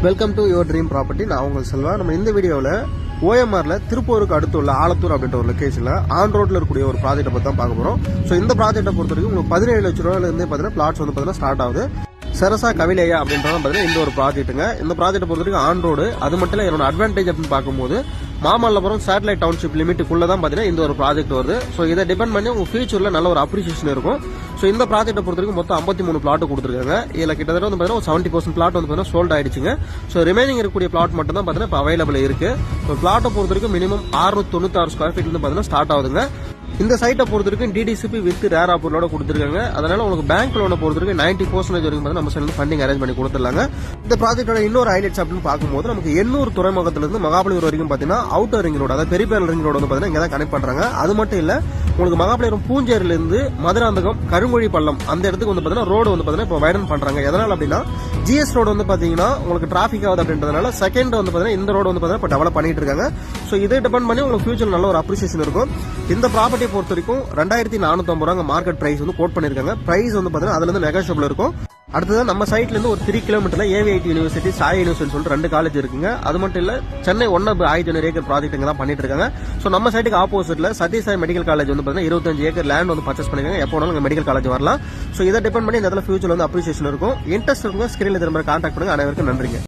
Welcome to your dream property. நான் உங்கள் செல்வா. நம்ம இந்த வீடியோவில் ஓஎம்ஆர்ல திருப்பூருக்கு அடுத்து உள்ள ஆலத்தூர் அப்படின்ற ஒரு லொகேஷன்ல ஆன் ரோட்ல இருக்கக்கூடிய ஒரு ப்ராஜெக்ட்டை பத்தி தான் பார்க்க போறோம். ஸோ இந்த ப்ராஜெக்ட்டை பொறுத்த வரைக்கும் உங்களுக்கு 17 லட்சம் ரூபாயில இருந்து பார்த்தீங்கன்னா பிளாட்ஸ் வந்து பார்த்தீங்கன்னா ஸ்டார்ட் ஆகுது. சரசா கவிலையா அப்படின்றத பார்த்தீங்கன்னா இந்த ஒரு ப்ராஜெக்ட்டுங்க. இந்த ப்ராஜெக்ட்டை பொறுத்த வரைக்கும் ஆன் ரோடு. அது மட்டும் இல்லை, என்னோட அட்வான்டேஜ் அப்படின்னு பார்க்கும்போது மாமல்லபுரம் சேட்டலைட் டவுன்ஷிப் லிமிட்டுக்குள்ள தான் பார்த்தீங்கன்னா இந்த ஒரு ப்ராஜெக்ட் வருது. ஸோ இதை டிபெண்ட் பண்ணி உங்க ஃபியூச்சர்ல நல்ல ஒரு அப்ரிசியேஷன் இருக்கும். ஸோ இந்த ப்ராஜெக்ட்டை பொறுத்த வரைக்கும் மொத்தம் 53 பிளாட் கொடுத்துருக்காங்க. இதில் கிட்டத்தட்ட வந்து பார்த்தீங்கன்னா 70% பிளாட் வந்து பார்த்தீங்கன்னா சோல்ட் ஆயிடுச்சுங்க. ஸோ ரிமைனிங் இருக்கக்கூடிய பிளாட் மட்டும் தான் பார்த்தீங்கன்னா இப்போ அவைலபிள் இருக்கு. ஸோ பிளாட்டை பொறுத்த வரைக்கும் மினிமம் 696 ஸ்கொயர் ஃபீட் வந்து பார்த்தீங்கன்னா ஸ்டார்ட் ஆகுதுங்க. இந்த சைட்டை பொறுத்த வரைக்கும் டிடிசிபி வித் ரேர் ஆப்போர்லோட கொடுத்துருக்காங்க. அதனால உங்களுக்கு பேங்க் லோனை பொறுத்த வரைக்கும் 90% வரைக்கும் நம்ம சைட்ல ஃபண்டிங் அரேஞ்ச் பண்ணி கொடுத்துடலாங்க. இந்த ப்ராஜெக்டோட இன்னொரு ஹைலைட்ஸ் அப்படின்னு பார்க்கும்போது நமக்கு எண்ணூர் துறைமுகத்திலிருந்து மகாபலிபுரம் வரைக்கும் பார்த்தீங்கன்னா அவுட்டர் ரிங் ரோடு, அதாவது பெரிய ரிங் ரோடு வந்து பார்த்தீங்கன்னா இங்கே தான் கனெக்ட் பண்றாங்க. அது மட்டும் இல்ல, உங்களுக்கு மகாபலிபுரம் பூஞ்சேரியிலிருந்து மதுராந்தகம் கருங்குழி பள்ளம் அந்த இடத்துக்கு வந்து பார்த்தீங்கன்னா ரோடு வந்து பார்த்தீங்கன்னா இப்போ வைடன் பண்றாங்க. எதனால அப்படின்னா ஜிஎஸ் ரோடு வந்து பாத்தீங்கன்னா உங்களுக்கு டிராபிக் ஆகுது அப்படின்றதுனால செகண்ட் வந்து பாத்தீங்கன்னா இந்த ரோடு வந்து பாத்தீங்கன்னா இப்போ டெவலப் பண்ணிட்டு இருக்காங்க. ஸோ இதை டிபெண்ட் பண்ணி உங்களுக்கு ஃபியூச்சர் நல்ல ஒரு அப்ரிசியேஷன் இருக்கும். இந்த ப்ராப்பர்ட்டியை பொறுத்த வரைக்கும் 2450 ரூபாய் மார்க்கெட் பிரைஸ் வந்து கோட் பண்ணிருக்காங்க. பிரைஸ் வந்து பாத்தீங்கன்னா அதுல இருந்து நெகோஷியபிள் இருக்கும். அடுத்தது நம்ம சைட்ல இருந்து ஒரு 3 கிலோமீட்டர்ல ஏவிஐடி யூனிவர்சிட்டி, சாய் யூனிவர்சிட்டி சொல்லிட்டு 2 காலேஜ் இருக்குங்க. அது மட்டும் இல்ல, சென்னை 1/5 ஏக்கர் ப்ராஜெக்ட் இங்க தான் பண்ணிட்டு இருக்காங்க. ஸோ நம்ம சைட்டுக்கு ஆப்போசிட்ல சத்யசாய் மெடிக்கல் காலேஜ் வந்து பாத்தீங்கன்னா 25 ஏக்கர் லேண்ட் வந்து பர்ச்சேஸ் பண்ணிருக்காங்க. எப்போ வேணாலும் மெடிக்கல் காலேஜ் வரலாம். ஸோ இதை டிபெண்ட் பண்ணி இந்த இடத்துல ஃபியூச்சர் வந்து அப்ரிசியேஷன் இருக்கும். இன்ட்ரெஸ்ட் இருக்குங்க, ஸ்கிரீன்ல திரும்ப கான்டாக்ட் பண்ணுங்க. அனைவருக்கும் நன்றிங்க.